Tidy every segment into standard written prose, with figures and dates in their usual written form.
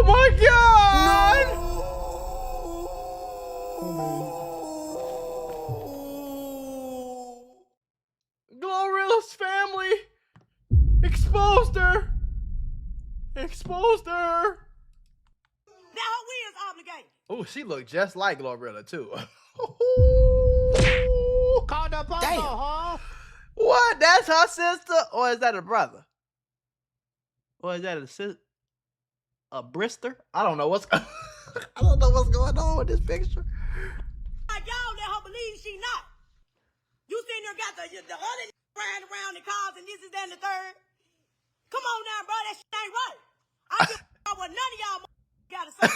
Oh my God! Glorilla's family exposed her. Exposed her. Now we is obligated. Oh, she looked just like Glorilla too. Call the popo, huh? What? That's her sister, or is that a brother? Or is that a sister? A brister? I don't know what's. I don't know what's going on with this picture. Y'all let her believe she not. You sitting there got the other riding around the cars and this is that and the third. Come on now, bro. That shit ain't right. I give a what none of y'all gotta say.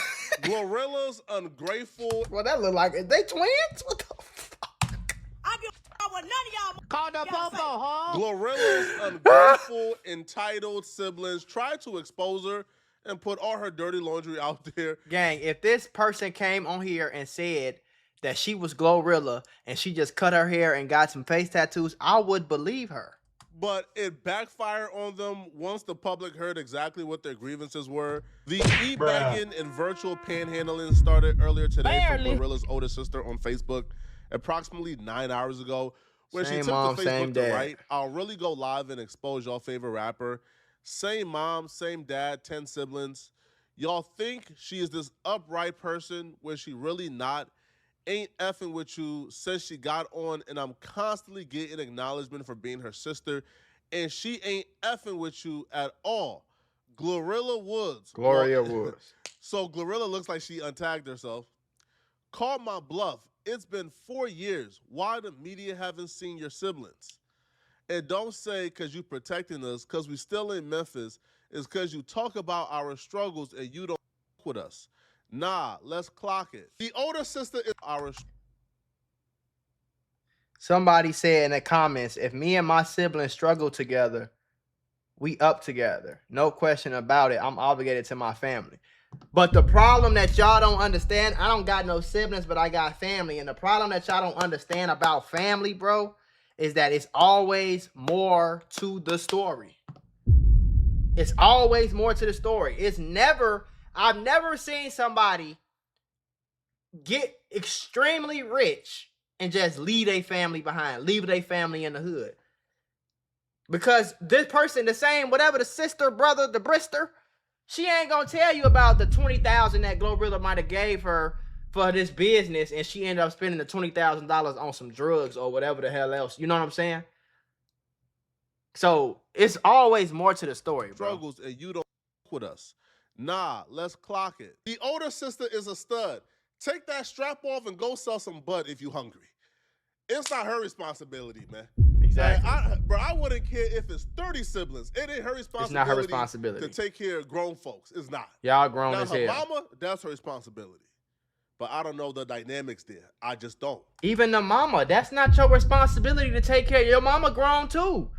Glorilla's ungrateful. Well, that look like they twins. What the fuck? I give a what none of y'all Call the popo, huh? Glorilla's ungrateful, entitled siblings tried to expose her and put all her dirty laundry out there. Gang, if this person came on here and said that she was Glorilla and she just cut her hair and got some face tattoos, I would believe her. But it backfired on them once the public heard exactly what their grievances were. The e-begging and virtual panhandling started earlier today from Glorilla's older sister on Facebook approximately 9 hours ago. When Same she took mom, to same Facebook to dad. write, "I'll really go live and expose y'all favorite rapper. Same mom, same dad, 10 siblings. Y'all think she is this upright person when she really not. Ain't effing with you since she got on, and I'm constantly getting acknowledgement for being her sister, and she ain't effing with you at all. Glorilla Woods." Gloria Woods. So Glorilla looks like she untagged herself. "Call my bluff. It's been 4 years. Why the media haven't seen your siblings? And don't say because you protecting us, because we still in Memphis, is because you talk about our struggles and you don't with us. Nah, let's clock it. The older sister is our..." Somebody said in the comments, if me and my siblings struggle together, we up together. No question about it. I'm obligated to my family. But the problem that y'all don't understand, I don't got no siblings, but I got family. And the problem that y'all don't understand about family, bro, is that it's always more to the story. It's always more to the story. It's never, I've never seen somebody get extremely rich and just leave their family behind, leave their family in the hood. Because this person, the same, whatever, the sister, brother, the brister, she ain't gonna tell you about the $20,000 that Glorilla might have gave her for this business, and she ended up spending the $20,000 on some drugs or whatever the hell else. You know what I'm saying? So it's always more to the story, bro. Struggles and you don't with us. Nah, let's clock it. The older sister is a stud. Take that strap off and go sell some bud if you hungry. It's not her responsibility, man. Exactly. I wouldn't care if it's 30 siblings. It ain't her responsibility. It's not her responsibility to take care of grown folks. It's not. Y'all grown now, as her hell. mama, that's her responsibility. But I don't know the dynamics there. I just don't. Even the mama, that's not your responsibility to take care of. Your mama grown too.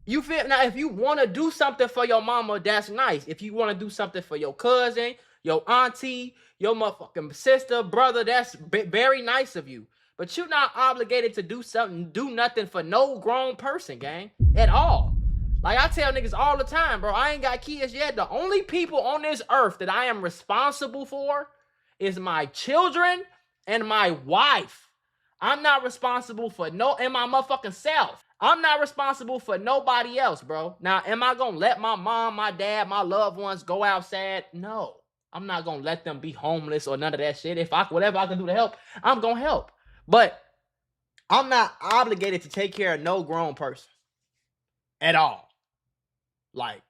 You feel now, if you want to do something for your mama, that's nice. If you want to do something for your cousin, your auntie, your motherfucking sister, brother, that's very nice of you. But you're not obligated to do something, do nothing for no grown person, gang, at all. Like I tell niggas all the time, bro, I ain't got kids yet. The only people on this earth that I am responsible for is my children and my wife. I'm not responsible for and my motherfucking self. I'm not responsible for nobody else, bro. Now, am I gonna let my mom, my dad, my loved ones go outside? No. I'm not gonna let them be homeless or none of that shit. Whatever I can do to help, I'm gonna help. But I'm not obligated to take care of no grown person. At all. Like,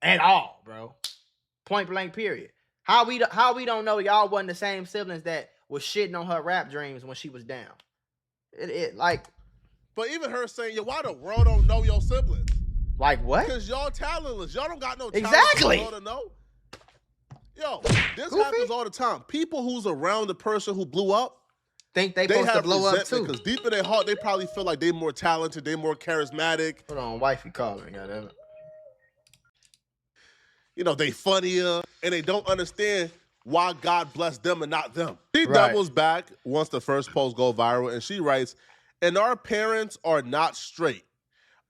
at all, bro. Point blank, period. How we don't know y'all wasn't the same siblings that was shitting on her rap dreams when she was down. But even her saying, yo, why the world don't know your siblings? Like what? Because y'all talentless. Y'all don't got no talent Exactly. for the world to know. Yo, this happens all the time. People who's around the person who blew up think they supposed to blow up too. Because deep in their heart, they probably feel like they more talented, they more charismatic. Hold on, wifey calling, goddammit. You know, they funnier, and they don't understand why God blessed them and not them. She Right. doubles back once the first post go viral, and she writes, "And our parents are not straight.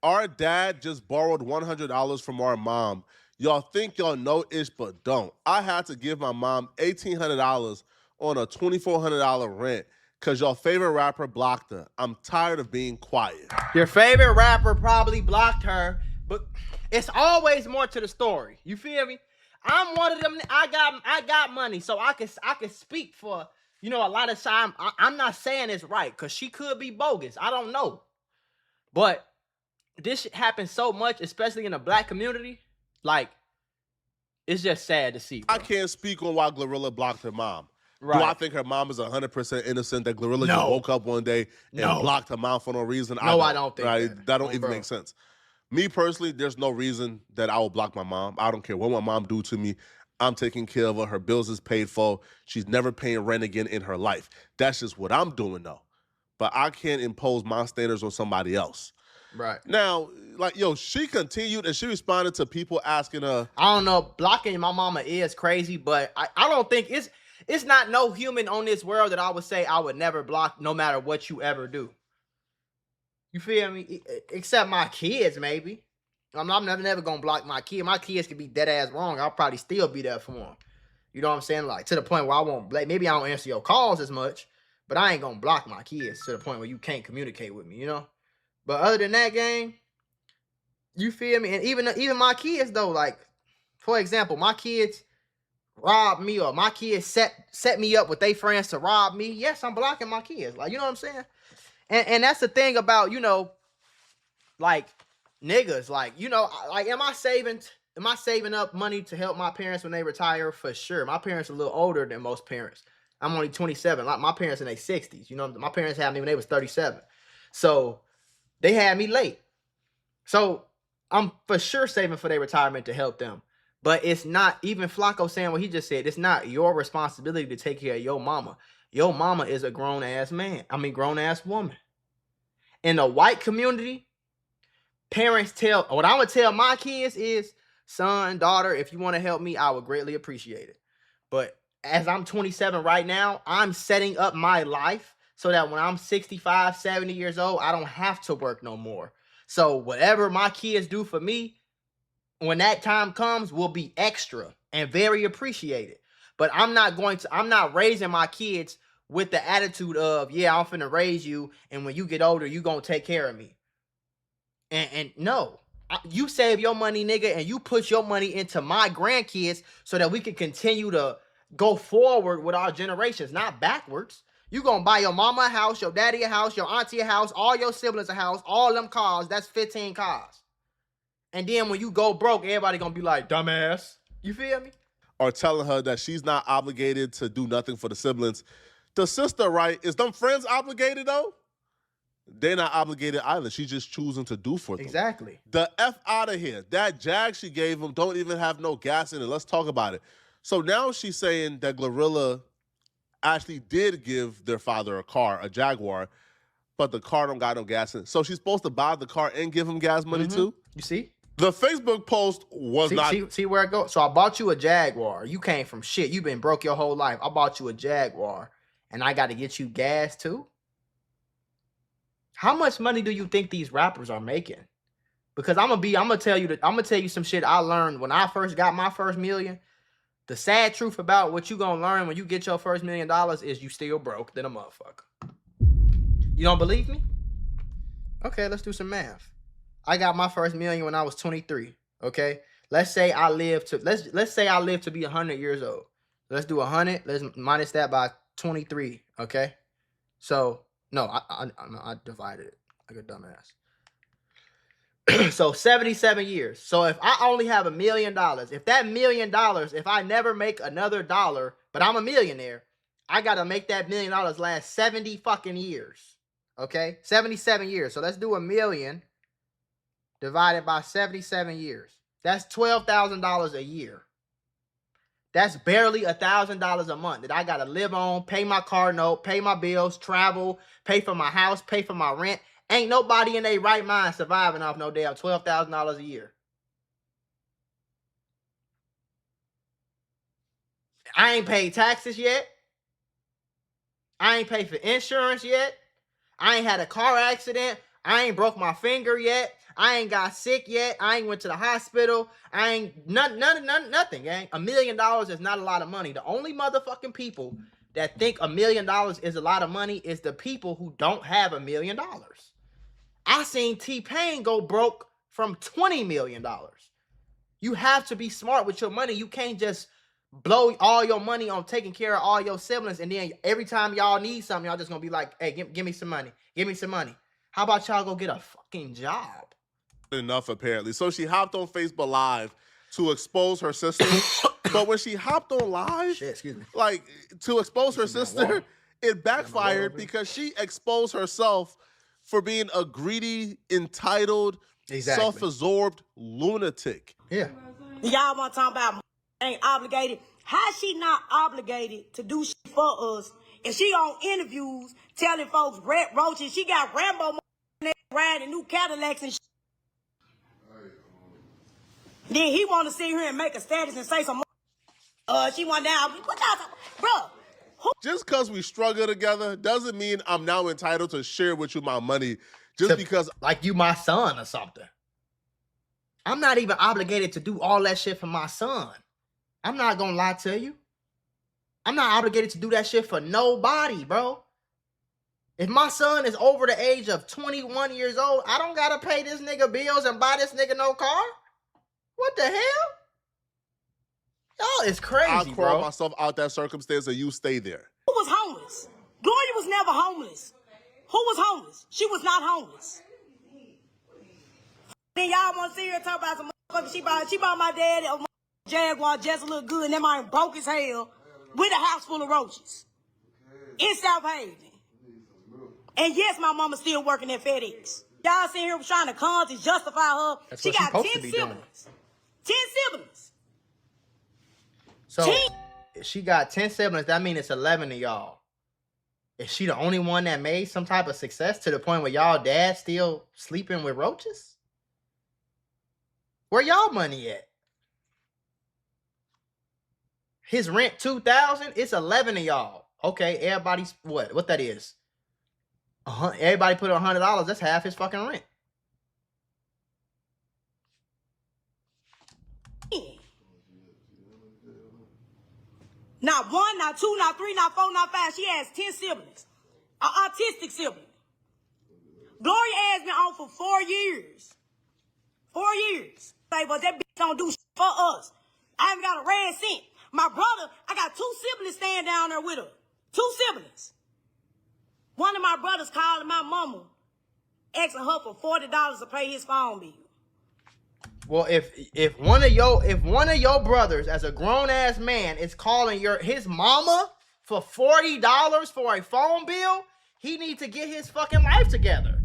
Our dad just borrowed $100 from our mom. Y'all think y'all know ish, but don't. I had to give my mom $1,800 on a $2,400 rent because your favorite rapper blocked her. I'm tired of being quiet. Your favorite rapper probably blocked her, but it's always more to the story. You feel me? I'm one of them. I got money, so I can speak for, you know, a lot of time. I'm not saying it's right because she could be bogus. I don't know, but this shit happens so much, especially in the black community. Like, it's just sad to see, bro. I can't speak on why Glorilla blocked her mom. Right. Do I think her mom is 100% innocent, that Glorilla No. just woke up one day and No. blocked her mom for no reason? No, I don't think that. That don't Oh, even bro. make sense. Me personally, there's no reason that I will block my mom. I don't care what my mom do to me. I'm taking care of her. Her bills is paid for. She's never paying rent again in her life. That's just what I'm doing, though. But I can't impose my standards on somebody else. Right. Now, like, yo, she continued and she responded to people asking her. I don't know. Blocking my mama is crazy, but I don't think it's not no human on this world that I would say I would never block no matter what you ever do. You feel me? Except my kids, maybe. I'm never gonna block my kid. My kids could be dead ass wrong. I'll probably still be there for them. You know what I'm saying? Like, to the point where I won't blame. Maybe I don't answer your calls as much, but I ain't gonna block my kids to the point where you can't communicate with me, you know? But other than that, gang, you feel me? And even my kids though, like, for example, my kids rob me or my kids set me up with their friends to rob me. Yes, I'm blocking my kids. Like, you know what I'm saying? And that's the thing about, you know, like, niggas, like, you know, like, am I saving up money to help my parents when they retire? For sure. My parents are a little older than most parents. I'm only 27. Like, my parents in their 60s. You know, my parents had me when they was 37. So they had me late. So I'm for sure saving for their retirement to help them. But it's not, even Flacco saying what he just said, it's not your responsibility to take care of your mama. Your mama is a grown-ass man. I mean, grown-ass woman. In the white community, parents what I'm going to tell my kids is, son, daughter, if you want to help me, I would greatly appreciate it. But as I'm 27 right now, I'm setting up my life so that when I'm 65, 70 years old, I don't have to work no more. So whatever my kids do for me, when that time comes, will be extra and very appreciated. But I'm not raising my kids with the attitude of, yeah, I'm finna raise you, and when you get older, you gonna take care of me. And no, you save your money, nigga, and you put your money into my grandkids so that we can continue to go forward with our generations, not backwards. You gonna buy your mama a house, your daddy a house, your auntie a house, all your siblings a house, all them cars. That's 15 cars. And then when you go broke, everybody gonna be like, dumbass. You feel me? Or telling her that she's not obligated to do nothing for the siblings. The sister, right? Is them friends obligated, though? They're not obligated either. She's just choosing to do for them. Exactly. The F out of here. That Jag she gave him don't even have no gas in it. Let's talk about it. So now she's saying that Glorilla actually did give their father a car, a Jaguar, but the car don't got no gas in it. So she's supposed to buy the car and give him gas money too? You see? The Facebook post was not... See where it goes? So I bought you a Jaguar. You came from shit. You've been broke your whole life. I bought you a Jaguar, and I got to get you gas too? How much money do you think these rappers are making? Because I'm gonna tell you some shit I learned when I first got my first million. The sad truth about what you gonna learn when you get your first $1 million is you still broke than a motherfucker. You don't believe me? Okay, let's do some math. I got my first million when I was 23. Okay, let's say I live to be 100 years old. Let's do 100. Let's minus that by 23. Okay, so no, I divided it like a dumbass. So 77 years. So if I only have $1 million, if that $1 million, if I never make another dollar, but I'm a millionaire, I gotta make that $1 million last 70 fucking years. Okay, 77 years. So let's do 1 million divided by 77 years. That's $12,000 a year. That's barely $1,000 a month that I gotta live on, pay my car note, pay my bills, travel, pay for my house, pay for my rent. Ain't nobody in their right mind surviving off no damn $12,000 a year. I ain't paid taxes yet. I ain't paid for insurance yet. I ain't had a car accident. I ain't broke my finger yet. I ain't got sick yet. I ain't went to the hospital. I ain't nothing, gang. $1 million is not a lot of money. The only motherfucking people that think $1 million is a lot of money is the people who don't have $1 million. I seen T-Pain go broke from $20 million. You have to be smart with your money. You can't just blow all your money on taking care of all your siblings, and then every time y'all need something, y'all just gonna be like, hey, give me some money. Give me some money. How about y'all go get a fucking job? Enough, apparently. So she hopped on Facebook Live to expose her sister. But when she hopped on live, like, to expose her sister, it backfired because she exposed herself for being a greedy, entitled, self-absorbed lunatic. Yeah. Y'all want to talk about ain't obligated? How she not obligated to do shit for us if she on interviews telling folks red roaches? She got Rambo riding new Cadillacs and shit. Then he want to sit here and make a status and say some she went down. What y'all talking? Bro, just because we struggle together doesn't mean I'm now entitled to share with you my money just because like you my son or something. I'm not even obligated to do all that shit for my son. I'm not gonna lie to you. I'm not obligated to do that shit for nobody, bro. If my son is over the age of 21 years old, I don't gotta pay this nigga bills and buy this nigga no car. What the hell? Y'all is crazy, I'll crawl bro. myself out that circumstance and you stay there. Who was homeless? Gloria was never homeless. Who was homeless? She was not homeless. Then y'all want to see her talk about some motherfucker. She bought my dad a Jaguar just to look good, and that man broke as hell with a house full of roaches in South Haven. And yes, my mama still working at FedEx. Y'all sitting here trying to cons and justify her. That's she what got she 10 supposed to be siblings. 10 siblings. So if she got 10 siblings, that means it's 11 of y'all. Is she the only one that made some type of success to the point where y'all dad still sleeping with roaches? Where y'all money at? His rent $2,000. It's 11 of y'all. Okay, everybody's what that is? Everybody put $100. That's half his fucking rent. Not one, not two, not three, not four, not five. She has 10 siblings. An autistic sibling. Gloria has been on for 4 years. 4 years. Say, but that bitch don't do shit for us. I haven't got a red cent. My brother, I got 2 siblings staying down there with her. 2 siblings. One of my brothers called my mama, asking her for $40 to pay his phone bill. Well, if one of your brothers, as a grown ass man, is calling his mama for $40 for a phone bill, he needs to get his fucking life together.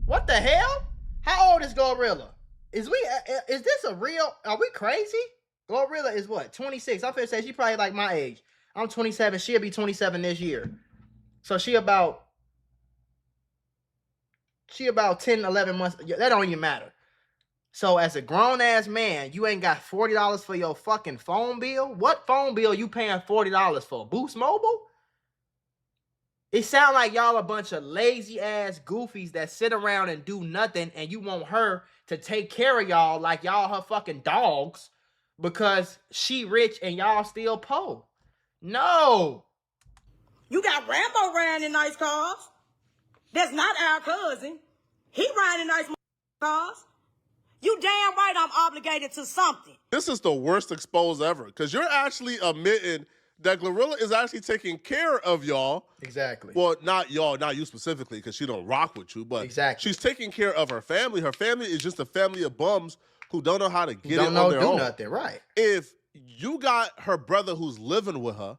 What the hell? How old is Glorilla? Is this a real? Are we crazy? Glorilla is what, 26? I'm finna say she probably like my age. I'm 27. She'll be 27 this year. So she about 10, 11 months. That don't even matter. So as a grown-ass man, you ain't got $40 for your fucking phone bill? What phone bill you paying $40 for? Boost Mobile? It sound like y'all a bunch of lazy-ass goofies that sit around and do nothing, and you want her to take care of y'all like y'all her fucking dogs because she rich and y'all still poor. No. You got Rambo riding in nice cars. That's not our cousin. He riding in nice cars. You damn right I'm obligated to something. This is the worst expose ever because you're actually admitting that Glorilla is actually taking care of y'all. Exactly. Well, not y'all, not you specifically because she don't rock with you, but she's taking care of her family. Her family is just a family of bums who don't know how to get it on their own. Nothing, right. If you got her brother who's living with her,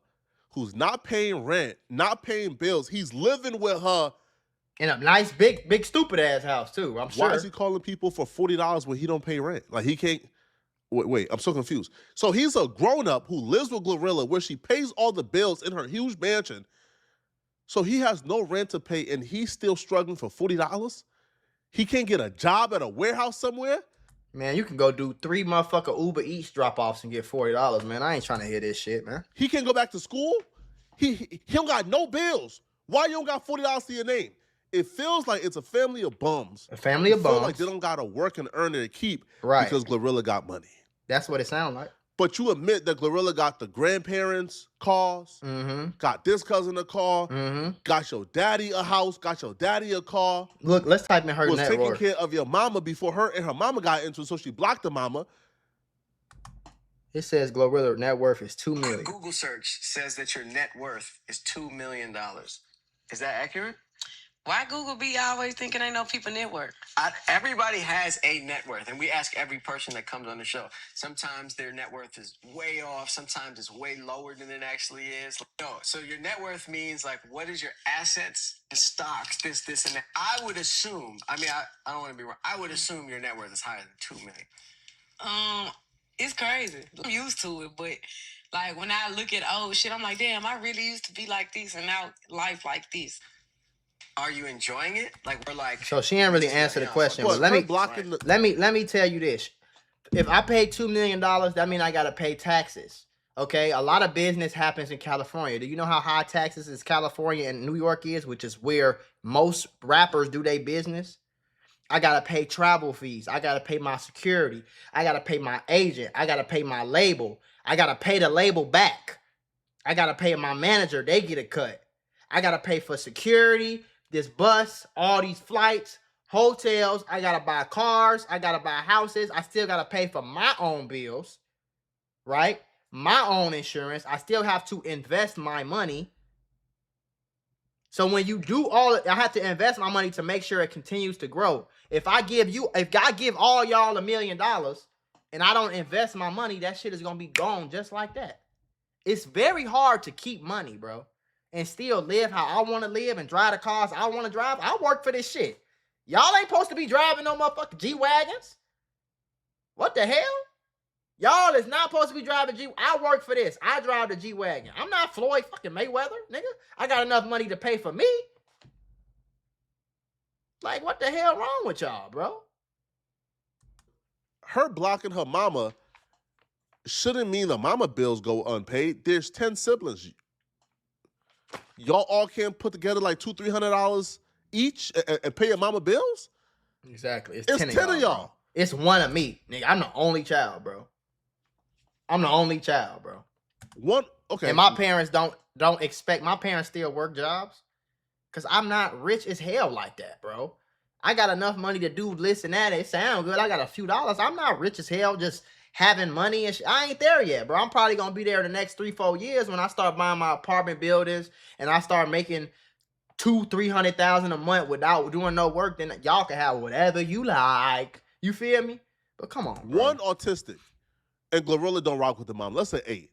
who's not paying rent, not paying bills, he's living with her in a nice, big, stupid ass house too. I'm sure. Why is he calling people for $40 when he don't pay rent? Like he can't. Wait, I'm so confused. So he's a grown up who lives with Glorilla, where she pays all the bills in her huge mansion. So he has no rent to pay, and he's still struggling for $40. He can't get a job at a warehouse somewhere. Man, you can go do 3 motherfucker Uber Eats drop offs and get $40. Man, I ain't trying to hear this shit, man. He can't go back to school. He don't got no bills. Why you don't got $40 to your name? it feels like it's a family of bums. A family who of feel bums. like they don't gotta work and earn their keep Right. because Glorilla got money. That's what it sounds like. But you admit that Glorilla got the grandparents' cars, got this cousin a car, got your daddy a house, got your daddy a car. Look, let's type in her was net taking worth. care of your mama before her and her mama got into it, so she blocked the mama. It says Glorilla net worth is $2 million. Google search says that your net worth is $2 million. Is that accurate? Why Google be always thinking ain't no people net worth? Everybody has a net worth, and we ask every person that comes on the show. Sometimes their net worth is way off. Sometimes it's way lower than it actually is. No, so your net worth means like what is your assets, stocks, this, and that. I would assume. I mean, I don't want to be wrong. I would assume your net worth is higher than $2 million. It's crazy. I'm used to it, but like when I look at old shit, I'm like, damn, I really used to be like this, and now life like this. Are you enjoying it? Like we're like. So she ain't really answer the question. But let me tell you this: if I pay $2 million, that means I gotta pay taxes. Okay, a lot of business happens in California. Do you know how high taxes is California and New York is, which is where most rappers do their business? I gotta pay travel fees. I gotta pay my security. I gotta pay my agent. I gotta pay my label. I gotta pay the label back. I gotta pay my manager. They get a cut. I gotta pay for security, this bus, all these flights, hotels. I gotta buy cars. I gotta buy houses. I still gotta pay for my own bills, right? My own insurance. I still have to invest my money. So when you do I have to invest my money to make sure it continues to grow. If I give all y'all $1 million and I don't invest my money, that shit is gonna be gone just like that. It's very hard to keep money, bro, and still live how I want to live and drive the cars I want to drive. I work for this shit. Y'all ain't supposed to be driving no motherfucking G-Wagons. What the hell? Y'all is not supposed to be driving I work for this. I drive the G-Wagon. I'm not Floyd fucking Mayweather, nigga. I got enough money to pay for me. Like, what the hell wrong with y'all, bro? Her blocking her mama shouldn't mean the mama bills go unpaid. There's 10 siblings. Y'all all can't put together like $200-$300 each and pay your mama bills? Exactly. It's 10 of y'all. Bro. It's one of me, nigga. I'm the only child, bro. One, okay. And my parents don't expect, my parents still work jobs because I'm not rich as hell like that, bro. I got enough money to do this and that. It sound good. I got a few dollars. I'm not rich as hell just having money and shit. I ain't there yet, bro. I'm probably going to be there the next 3-4 years when I start buying my apartment buildings and I start making $200,000-$300,000 a month without doing no work. Then y'all can have whatever you like. You feel me? But come on, bro. One autistic and Glorilla don't rock with the mom. Let's say 8.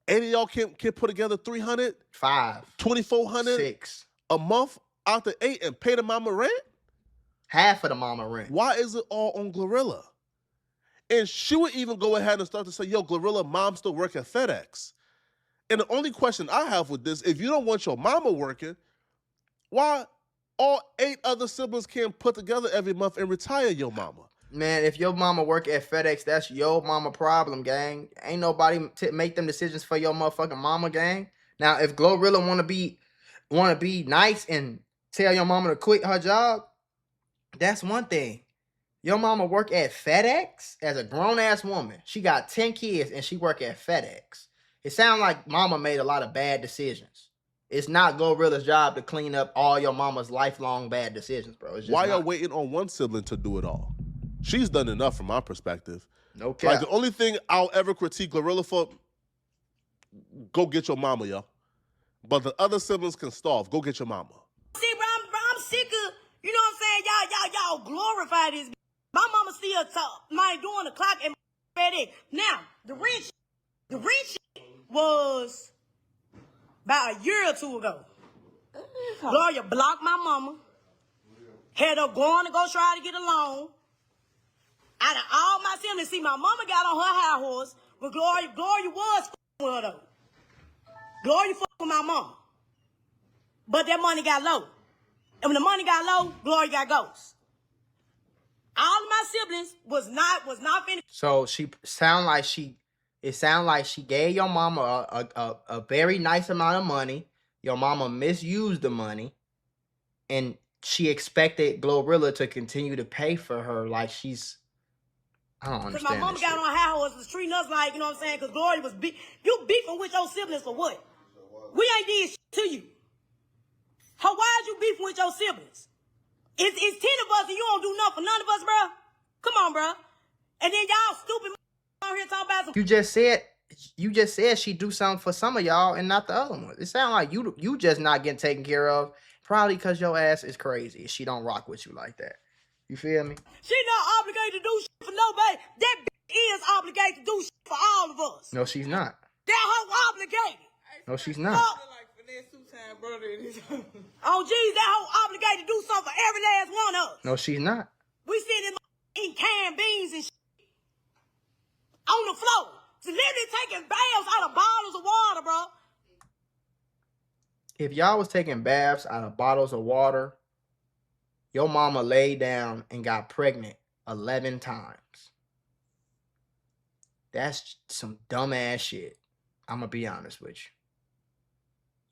8 of y'all can't put together $300, $5, $2,400, $6 a month out the 8 and pay the mama rent? Half of the mama rent. Why is it all on Glorilla? And she would even go ahead and start to say, yo, Glorilla, mom still work at FedEx. And the only question I have with this, if you don't want your mama working, why all 8 other siblings can't put together every month and retire your mama? Man, if your mama work at FedEx, that's your mama problem, gang. Ain't nobody make them decisions for your motherfucking mama, gang. Now, if Glorilla wanna be nice and tell your mama to quit her job, that's one thing. Your mama work at FedEx as a grown-ass woman. She got 10 kids and she work at FedEx. It sounds like mama made a lot of bad decisions. It's not Glorilla's job to clean up all your mama's lifelong bad decisions, bro. It's just Why y'all waiting on one sibling to do it all? She's done enough from my perspective. No cap. Like, the only thing I'll ever critique Glorilla for, go get your mama, yo. But the other siblings can starve. Go get your mama. See, bro, I'm sick of, you know what I'm saying? Y'all glorify this. My mama still talk, doing the clock and FedEx. Now, the rich was about a year or two ago. Gloria blocked my mama. Had her going to go try to get a loan. Out of all my siblings, see, my mama got on her high horse, but Gloria was with her though. Gloria fucked with my mama. But that money got low. And when the money got low, Gloria got ghosts. All of my siblings was not finished. So it sound like she gave your mama a very nice amount of money. Your mama misused the money. And she expected Glorilla to continue to pay for her like she's. I don't Because my understand. mama got on how was treating us like, you know what I'm saying? Because Gloria was you beefing with your siblings for what? We ain't did shit to you. How why is you beefing with your siblings? It's 10 of us and you don't do nothing for none of us, bro. Come on, bro. And then y'all stupid out here talking about some. You just said she do something for some of y'all and not the other ones. It sounds like you just not getting taken care of, probably because your ass is crazy. She don't rock with you like that. You feel me? She not obligated to do shit for nobody. That bitch is obligated to do shit for all of us. No, she's not. That hoe obligated. No, she's not. Oh, geez, that hoe obligated to do something for every last one of us. No, she's not. We sitting eating canned beans and shit on the floor. Literally taking baths out of bottles of water, bro. If y'all was taking baths out of bottles of water, your mama laid down and got pregnant 11 times. That's some dumbass shit. I'm going to be honest with you.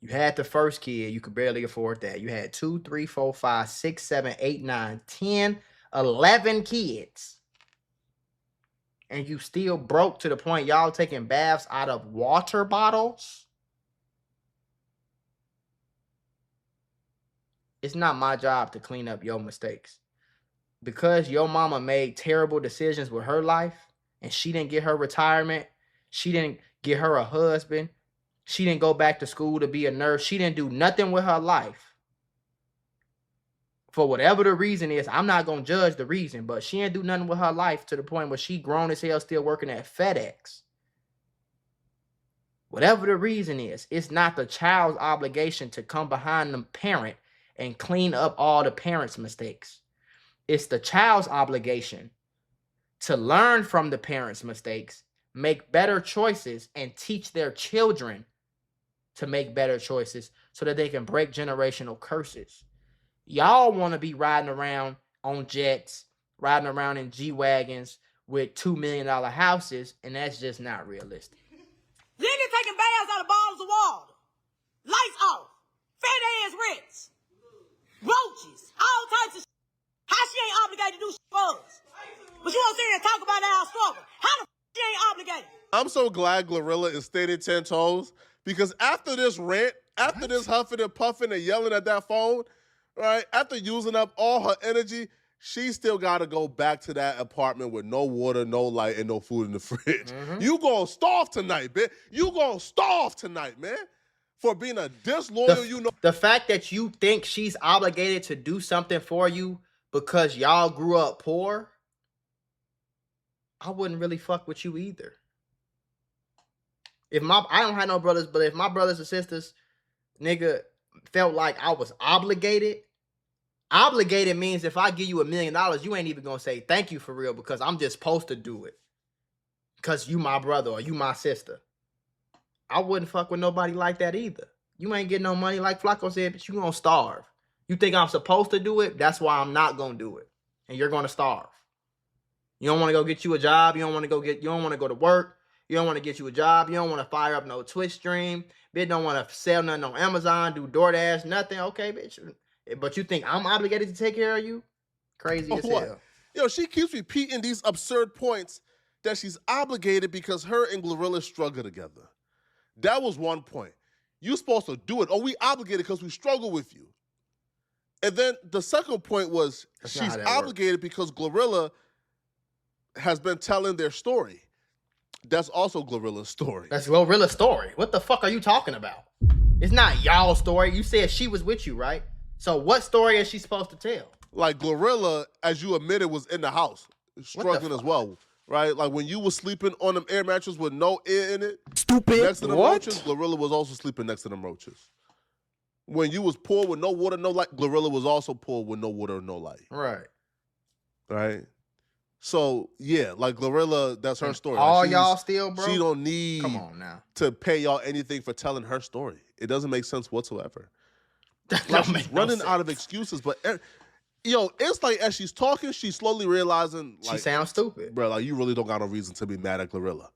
You had the first kid, you could barely afford that. You had 2, 3, 4, 5, 6, 7, 8, 9, 10, 11 kids. And you still broke to the point y'all taking baths out of water bottles? It's not my job to clean up your mistakes. Because your mama made terrible decisions with her life and she didn't get her retirement, she didn't get her a husband, she didn't go back to school to be a nurse, she didn't do nothing with her life. For whatever the reason is, I'm not going to judge the reason, but she didn't do nothing with her life to the point where she grown as hell still working at FedEx. Whatever the reason is, it's not the child's obligation to come behind the parent and clean up all the parent's mistakes. It's the child's obligation to learn from the parents' mistakes, make better choices, and teach their children to make better choices so that they can break generational curses. Y'all want to be riding around on jets, riding around in G-Wagons with $2 million houses, and that's just not realistic. Literally taking baths out of bottles of water. Lights off. Fat ass rats. Roaches. All types of shit. How she ain't obligated to do shit for us? But you won't sit here and talk about our struggle. How the f she ain't obligated? I'm so glad Glorilla is standing 10 toes because after this rant, after this huffing and puffing and yelling at that phone, right, after using up all her energy, she still got to go back to that apartment with no water, no light, and no food in the fridge. Mm-hmm. You gonna starve tonight, bitch. You gonna starve tonight, man. For being a disloyal, The fact that you think she's obligated to do something for you because y'all grew up poor, I wouldn't really fuck with you either. I don't have no brothers, but if my brothers and sisters, nigga, felt like I was obligated means if I give you $1 million, you ain't even gonna say thank you for real because I'm just supposed to do it. Because you my brother or you my sister. I wouldn't fuck with nobody like that either. You ain't getting no money like Flacco said, but you gonna starve. You think I'm supposed to do it? That's why I'm not gonna do it. And you're gonna starve. You don't want to go get you a job. You don't want to go to work. You don't want to get you a job. You don't want to fire up no Twitch stream. Bitch don't want to sell nothing on Amazon, do DoorDash, nothing. Okay, bitch. But you think I'm obligated to take care of you? Crazy as hell. Yo, she keeps repeating these absurd points that she's obligated because her and Glorilla struggle together. That was one point. You supposed to do it. Oh, we obligated because we struggle with you. And then the second point was she's obligated because Glorilla has been telling their story. That's also Glorilla's story. That's Glorilla's story. What the fuck are you talking about? It's not y'all's story. You said she was with you, right? So what story is she supposed to tell? Like Glorilla, as you admitted, was in the house struggling as well, right? Like when you were sleeping on them air mattresses with no air in it, stupid. Next to the roaches, Glorilla was also sleeping next to them roaches. When you was poor with no water, no light, Glorilla was also poor with no water, no light. Right. Right. So yeah, like Glorilla, that's her story. All like y'all still, bro. She don't need come on now to pay y'all anything for telling her story. It doesn't make sense whatsoever. Like she's running out of excuses, but it's like as she's talking, she's slowly realizing like, she sounds stupid, bro. Like you really don't got no reason to be mad at Glorilla.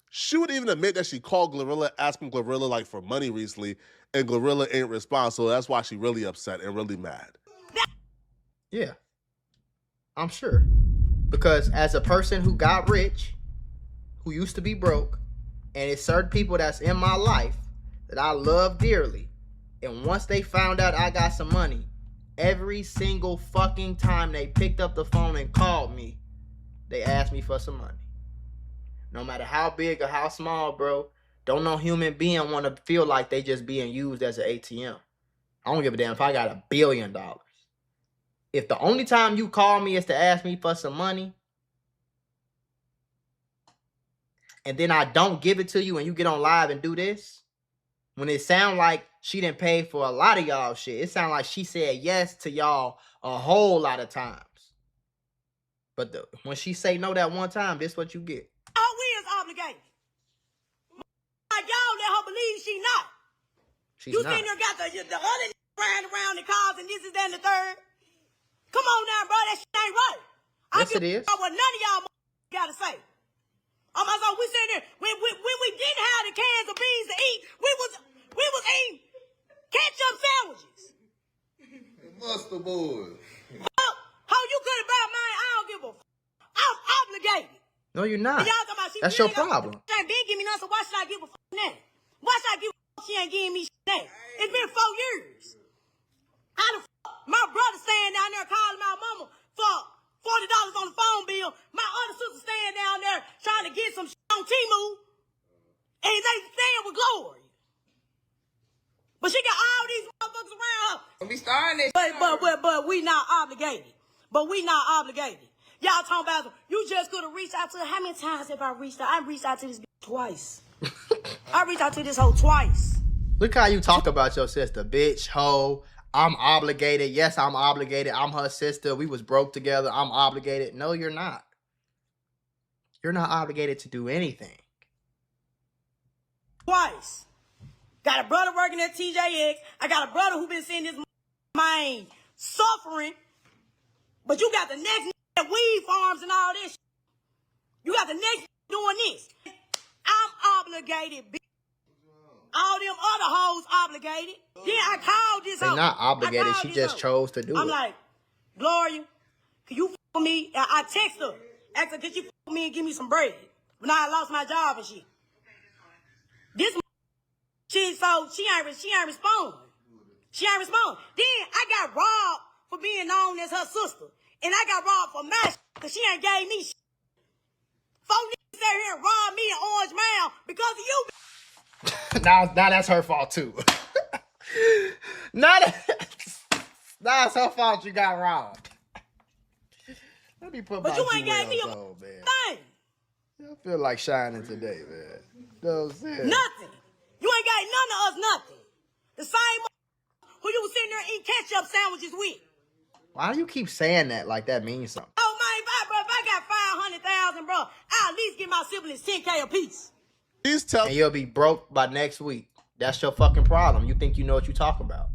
She would even admit that she called Glorilla, asking Glorilla like for money recently, and Glorilla ain't respond. So that's why she really upset and really mad. Yeah, I'm sure. Because as a person who got rich, who used to be broke, and it's certain people that's in my life that I love dearly, and once they found out I got some money, every single fucking time they picked up the phone and called me, they asked me for some money. No matter how big or how small, bro, don't no human being want to feel like they just being used as an ATM. I don't give a damn if I got $1 billion. If the only time you call me is to ask me for some money, and then I don't give it to you and you get on live and do this, when it sound like she didn't pay for a lot of y'all shit, it sound like she said yes to y'all a whole lot of times. But when she say no that one time, this what you get. All we is obligated. Like y'all let her believe she not. She's you not. sitting there got the other riding around the cars and this is that and the third. Come on now, bro, that shit ain't right. Yes, it is. What none of y'all gotta say. So we sitting there when we didn't have the cans of beans to eat, we was eating ketchup sandwiches. Mustard boys. How you could have bought mine? I don't give a. I'm obligated. No, you're not. And y'all talking about she That's your really problem. She ain't been giving me none, so why should I give a that? Why should I give a she ain't giving me that? It's been 4 years. How the my brother staying down there calling my mama for $40 on the phone bill. My other sister staying down there trying to get some shit on Timu. And they staying with Glory. But she got all these motherfuckers around her. We starting this. But we not obligated. Y'all talking about you just could have reached out to her. How many times have I reached out? I reached out to this bitch twice. I reached out to this hoe twice. Look how you talk about your sister, bitch, hoe. I'm obligated. Yes, I'm obligated. I'm her sister. We was broke together. I'm obligated. No, you're not. You're not obligated to do anything. Twice. Got a brother working at TJX. I got a brother who been seeing this mind suffering. But you got the next at weed farms and all this. You got the next doing this. I'm obligated, bitch. All them other hoes obligated. Then I called this hoe. They're not obligated. She just chose to do it. I'm like, Gloria, can you fuck me? I text her. Ask her, could you fuck me and give me some bread? When I lost my job and shit. This she ain't respond. She ain't respond. Then I got robbed for being known as her sister. And I got robbed for my shit because she ain't gave me shit. 4 niggas sat here and robbed me in Orange Mound because of you. now that's her fault too. now it's her fault you got robbed. Let me put my you ain't gave me a on, man. thing. I feel like shining today, man. You know what I'm saying? Nothing. You ain't got none of us nothing. The same who you was sitting there eating ketchup sandwiches with. Why do you keep saying that like that means something? Oh man, if I got 500,000, bro, I'll at least give my siblings 10K apiece. Please tell And you'll be broke by next week. That's your fucking problem. You think you know what you talk about.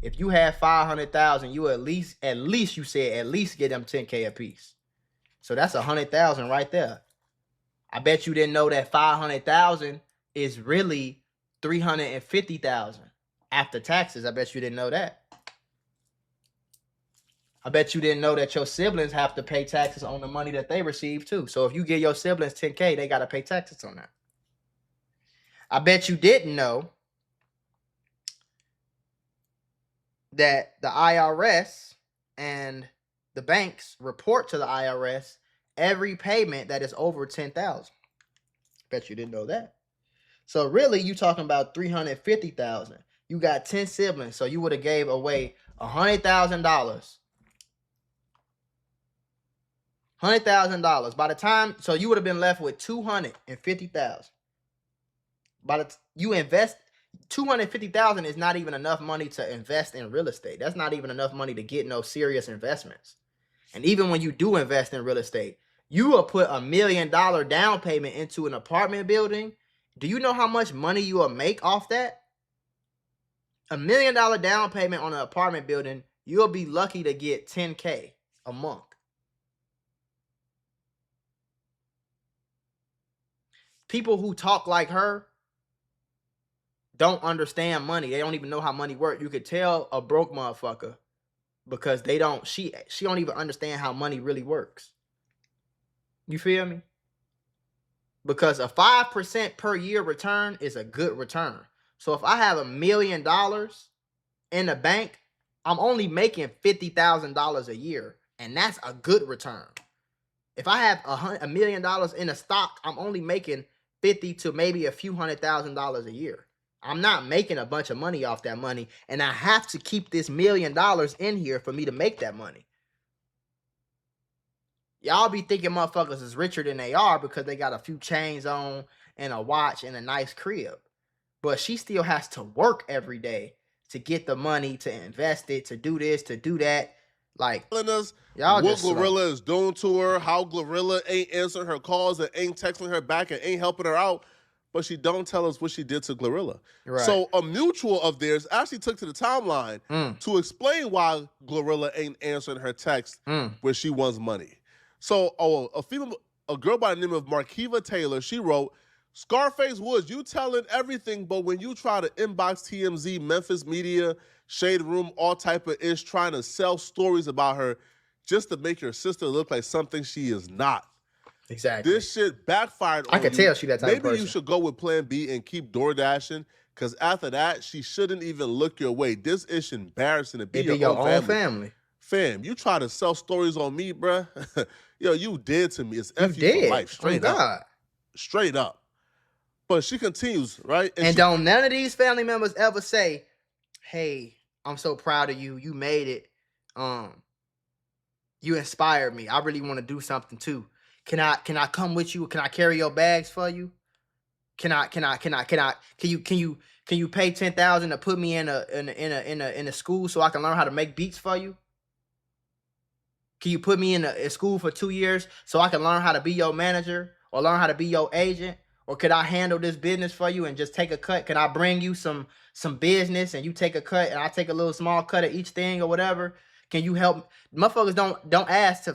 If you had 500,000, you at least you said at least get them 10K apiece. So that's 100,000 right there. I bet you didn't know that 500,000 is really 350,000 after taxes. I bet you didn't know that. I bet you didn't know that your siblings have to pay taxes on the money that they receive too. So if you give your siblings 10K, they got to pay taxes on that. I bet you didn't know that the IRS and the banks report to the IRS every payment that is over 10,000. Bet you didn't know that. So really, you talking about 350,000. You got 10 siblings, so you would have gave away $100,000. $100,000. By the time, so you would have been left with 250,000. You invest 250,000 is not even enough money to invest in real estate. That's not even enough money to get no serious investments. And even when you do invest in real estate, you will put $1 million down payment into an apartment building. Do you know how much money you will make off that? $1 million down payment on an apartment building, you'll be lucky to get 10K a month. People who talk like her don't understand money. They don't even know how money works. You could tell a broke motherfucker because they don't. She don't even understand how money really works. You feel me? Because a 5% per year return is a good return. So if I have $1 million in the bank, I'm only making $50,000 a year, and that's a good return. If I have $1 million in a stock, I'm only making 50 to maybe a few $100,000 a year. I'm not making a bunch of money off that money, and I have to keep this $1 million in here for me to make that money. Y'all be thinking motherfuckers is richer than they are because they got a few chains on and a watch and a nice crib. But she still has to work every day to get the money, to invest it, to do this, to do that. Like, us y'all what just slow. Glorilla is doing to her, how Glorilla ain't answering her calls and ain't texting her back and ain't helping her out, but she don't tell us what she did to Glorilla. Right. So a mutual of theirs actually took to the timeline to explain why Glorilla ain't answering her text where she wants money. So a girl by the name of Markiva Taylor, she wrote, Scarface Woods, you telling everything, but when you try to inbox TMZ, Memphis Media, Shade Room, all type of ish, trying to sell stories about her just to make your sister look like something she is not. Exactly. This shit backfired on I can tell she that type of person. Maybe you should go with plan B and keep door dashing, because after that, she shouldn't even look your way. This is embarrassing to be your own family. Fam, you try to sell stories on me, bruh. Yo, you did to me. It's F you for life. Straight up. Straight up. But she continues, right? And don't none of these family members ever say, hey, I'm so proud of you. You made it. You inspired me. I really want to do something too. Can I come with you? Can I carry your bags for you? Can you pay $10,000 to put me in a school so I can learn how to make beats for you? Can you put me in a school for 2 years so I can learn how to be your manager or learn how to be your agent? Or could I handle this business for you and just take a cut? Can I bring you some business and you take a cut and I take a little small cut of each thing or whatever? Can you help? Motherfuckers don't ask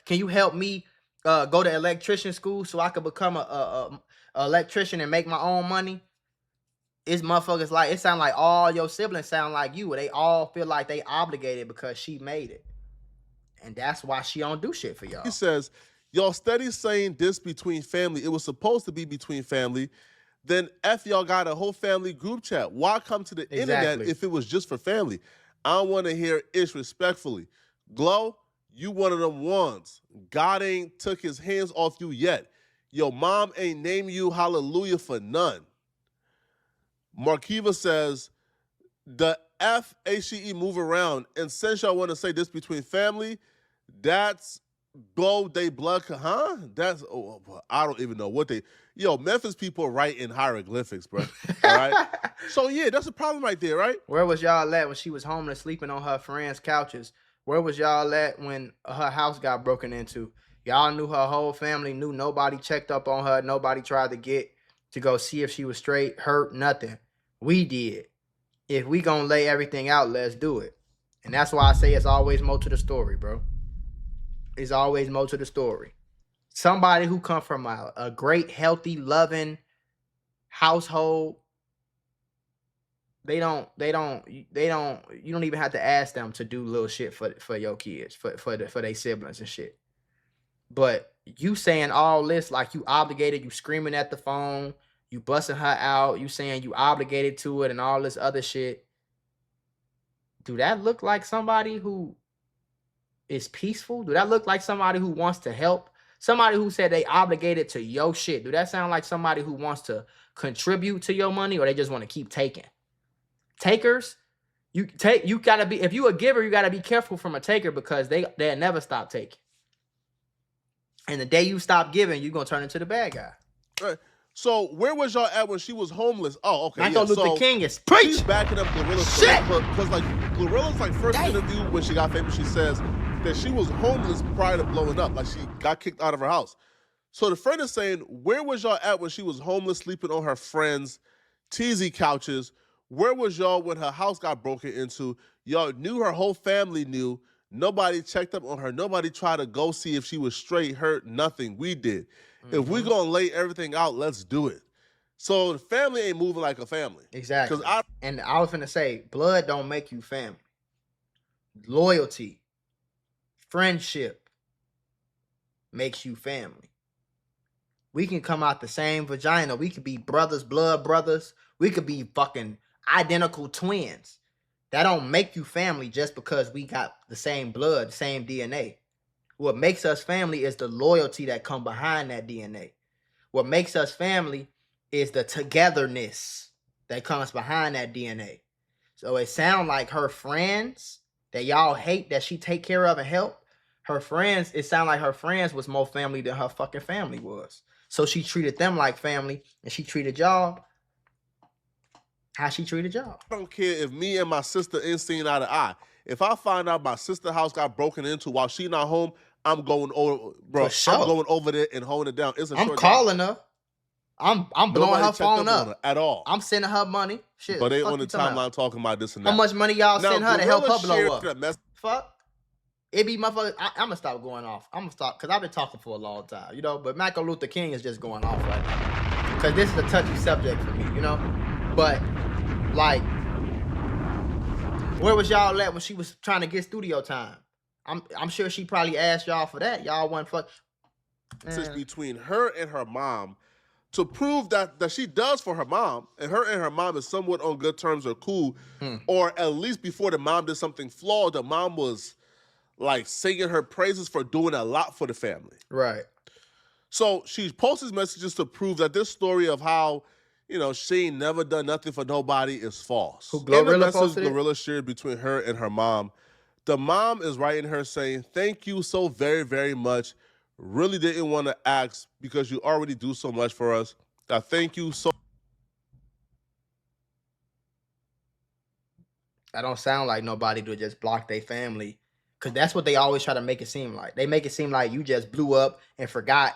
can you help me go to electrician school so I could become a electrician and make my own money? It's motherfuckers like, it sound like all your siblings sound like you. They all feel like they obligated because she made it. And that's why she don't do shit for y'all. He says, y'all steady saying this between family. It was supposed to be between family. Then F y'all got a whole family group chat. Why come to the internet if it was just for family? I don't want to hear ish respectfully. Glow, you one of them ones. God ain't took his hands off you yet. Your mom ain't named you hallelujah for none. Markiva says, the FACE move around. And since y'all want to say this between family, that's blow they blood, huh? That's, I don't even know what they, Memphis people write in hieroglyphics, bro. All right? So, yeah, that's a problem right there, right? Where was y'all at when she was homeless, sleeping on her friends' couches? Where was y'all at when her house got broken into? Y'all knew her whole family, knew nobody checked up on her. Nobody tried to go see if she was straight, hurt, nothing. We did. If we gonna lay everything out, let's do it. And that's why I say it's always more to the story, bro. It's always more to the story. Somebody who come from a great, healthy, loving household, you don't even have to ask them to do little shit for your kids, for their siblings and shit. But you saying all this like you obligated, you screaming at the phone, you busting her out, you saying you obligated to it and all this other shit. Do that look like somebody who is peaceful? Do that look like somebody who wants to help? Somebody who said they obligated to your shit. Do that sound like somebody who wants to contribute to your money, or they just want to keep taking? Takers, you gotta be, if you a giver, you gotta be careful from a taker, because they'll never stop taking. And the day you stop giving, you're gonna turn into the bad guy. Right. So where was y'all at when she was homeless? Oh, okay. Michael Luther King is preaching. She's backing up Glorilla's shit. Because like Glorilla's first interview when she got famous, she says that she was homeless prior to blowing up. Like she got kicked out of her house. So the friend is saying, where was y'all at when she was homeless, sleeping on her friends' teasy couches? Where was y'all when her house got broken into? Y'all knew, her whole family knew. Nobody checked up on her. Nobody tried to go see if she was straight, hurt, nothing. We did. If we gonna lay everything out, let's do it. So the family ain't moving like a family. Exactly. And I was finna say, blood don't make you family. loyalty, friendship makes you family. We can come out the same vagina. We could be brothers, blood brothers. We could be fucking identical twins. That don't make you family just because we got the same blood, same DNA. What makes us family is the loyalty that come behind that DNA. What makes us family is the togetherness that comes behind that DNA. So it sounds like her friends that y'all hate that she take care of and help, her friends, it sounds like her friends was more family than her fucking family was. So she treated them like family, and she treated y'all how she treated y'all. I don't care if me and my sister ain't seen eye to eye. If I find out my sister's house got broken into while she not home, I'm going over, bro. For sure. I'm going over there and holding it down. It's a I'm short calling job. her. I'm blowing Nobody her checked phone on her up. at all. I'm sending her money. Shit. But they fuck on the you talking about? timeline talking about this and that. How much money y'all Now, send her to help her Glorilla blow shared up? a message. Fuck. It be motherfuckers. I'm gonna stop going off. I'm gonna stop because I've been talking for a long time, you know. But Michael Luther King is just going off right now because this is a touchy subject for me, you know. But like, where was y'all at when she was trying to get studio time? I'm sure she probably asked y'all for that. Y'all wasn't fuck. Between her and her mom to prove that she does for her mom, and her mom is somewhat on good terms or cool, or at least before the mom did something flawed, the mom was like singing her praises for doing a lot for the family. Right. So she posts these messages to prove that this story of how, you know, she ain't never done nothing for nobody is false. Who, In the Glorilla message posted it? Glorilla shared between her and her mom, the mom is writing her saying, "Thank you so very, very much. Really didn't want to ask because you already do so much for us. I thank you so." I don't sound like nobody to just block their family, because that's what they always try to make it seem like. They make it seem like you just blew up and forgot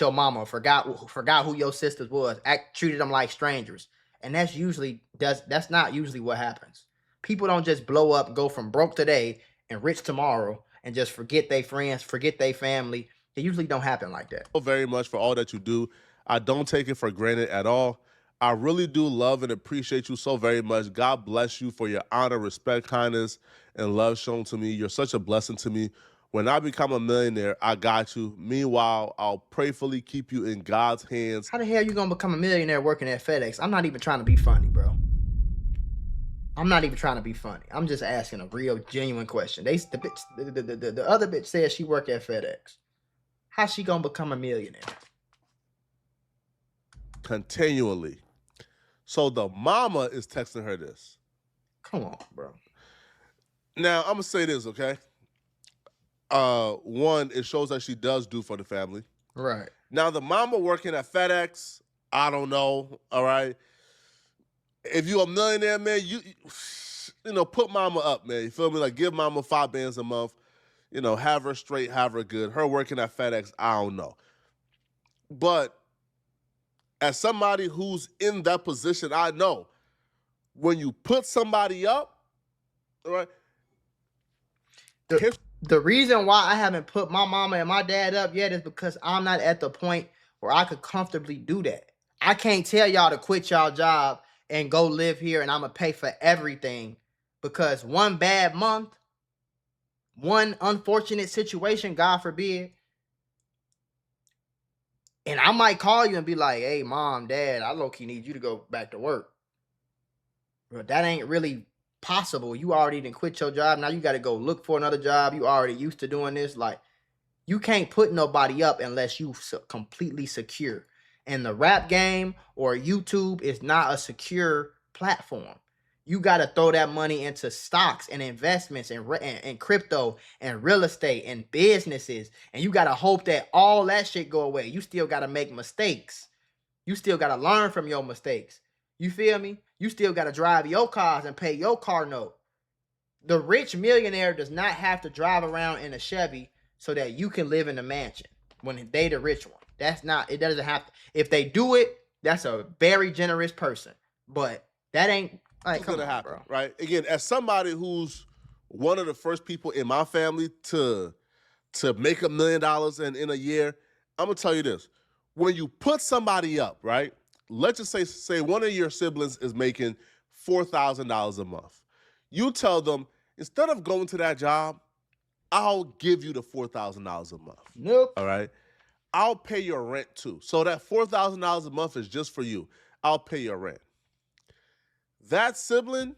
your mama, forgot who your sisters was, treated them like strangers, and that's not usually what happens. People don't just blow up, go from broke today and rich tomorrow, and just forget their friends, forget their family. It usually don't happen like that. Very much for all that you do. I don't take it for granted at all. I really do love and appreciate you so very much. God bless you for your honor, respect, kindness, and love shown to me. You're such a blessing to me. When I become a millionaire, I got you. Meanwhile, I'll prayerfully keep you in God's hands. How the hell you gonna become a millionaire working at FedEx? I'm not even trying to be funny, bro. I'm not even trying to be funny. I'm just asking a real, genuine question. The other bitch said she work at FedEx. How's she gonna become a millionaire? Continually. So the mama is texting her this. Come on, bro. Now, I'm going to say this, okay? One, it shows that she does do for the family. Right. Now, the mama working at FedEx, I don't know, all right? If you a millionaire, man, you know, put mama up, man. You feel me? Like, give mama $5 a month. You know, have her straight, have her good. Her working at FedEx, I don't know. But as somebody who's in that position, I know when you put somebody up, all right? The reason why I haven't put my mama and my dad up yet is because I'm not at the point where I could comfortably do that. I can't tell y'all to quit y'all job and go live here and I'm going to pay for everything, because one bad month, one unfortunate situation, God forbid, and I might call you and be like, "Hey, mom, dad, I low-key need you to go back to work." But that ain't really possible. You already didn't quit your job. Now you got to go look for another job. You already used to doing this. Like, you can't put nobody up unless you completely secure. And the rap game or YouTube is not a secure platform. You got to throw that money into stocks and investments and crypto and real estate and businesses. And you got to hope that all that shit go away. You still got to make mistakes. You still got to learn from your mistakes. You feel me? You still got to drive your cars and pay your car note. The rich millionaire does not have to drive around in a Chevy so that you can live in a mansion when they the rich one. That's not, it doesn't have to. If they do it, that's a very generous person. But that ain't, like, It's gonna happen, bro. Right? Again, as somebody who's one of the first people in my family to make $1 million in a year, I'm gonna tell you this: when you put somebody up, right? Let's just say one of your siblings is making $4,000 a month. You tell them, instead of going to that job, I'll give you the $4,000 a month. Nope. All right? I'll pay your rent too. So that $4,000 a month is just for you. I'll pay your rent. That sibling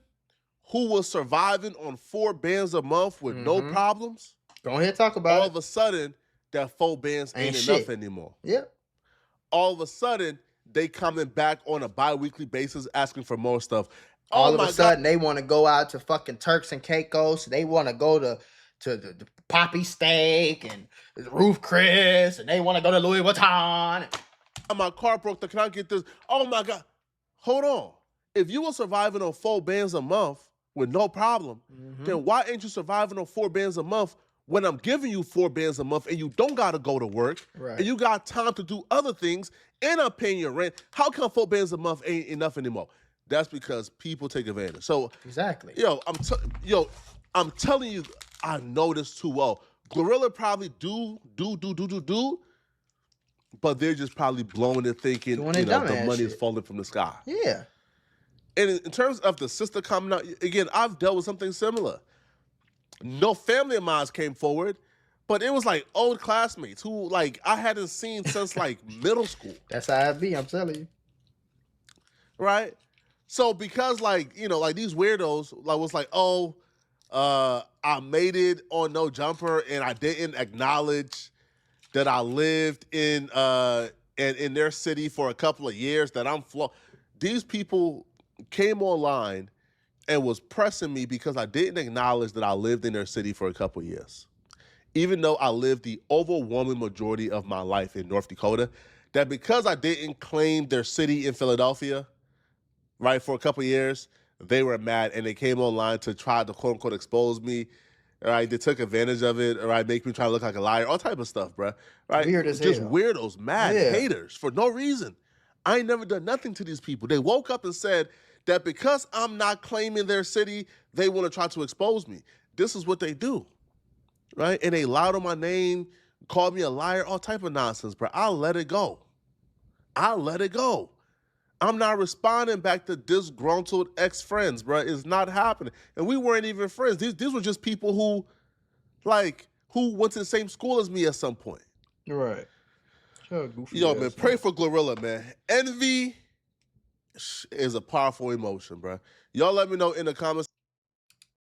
who was surviving on 4 bands a month with no problems, Go ahead, talk about all it. of a sudden, that 4 bands ain't enough shit. anymore. Yep. All of a sudden, they coming back on a bi-weekly basis asking for more stuff. All Oh of my a sudden, they want to go out to fucking Turks and Caicos. They want to go to the Poppy Steak and the Roof Chris, and they want to go to Louis Vuitton. God, my car broke. Can I get this? Oh my God. Hold on. If you were surviving on 4 bands a month with no problem, then why ain't you surviving on 4 bands a month when I'm giving you 4 bands a month and you don't got to go to work Right. and you got time to do other things and I'm paying your rent? How come 4 bands a month ain't enough anymore? That's because people take advantage. So Exactly. I'm telling you, I know this too well. Glorilla probably do, but they're just probably blowing it thinking Doing the their dumbass money is shit. falling from the sky. Yeah. And in terms of the sister coming out, again, I've dealt with something similar. No family of mine came forward, but it was like old classmates who like I hadn't seen since like middle school. That's how it be, I'm telling you. Right? So because like these weirdos was like, I made it on No Jumper and I didn't acknowledge that I lived in their city for a couple of years, that I'm these people came online and was pressing me because I didn't acknowledge that I lived in their city for a couple of years. Even though I lived the overwhelming majority of my life in North Dakota, that because I didn't claim their city in Philadelphia, right, for a couple of years, they were mad and they came online to try to quote unquote expose me. All right, they took advantage of it. All right, make me try to look like a liar, all type of stuff, bro. Right, Weird as just hell. weirdos, mad Yeah. haters for no reason. I ain't never done nothing to these people. They woke up and said that because I'm not claiming their city, they want to try to expose me. This is what they do, right? And they lied on my name, called me a liar, all type of nonsense, bro. I'll let it go. I'm not responding back to disgruntled ex-friends, bro. It's not happening. And we weren't even friends. These were just people who went to the same school as me at some point. Right. Sure, goofy Yo, ass man, pray for Glorilla, man. Envy is a powerful emotion, bro. Y'all let me know in the comments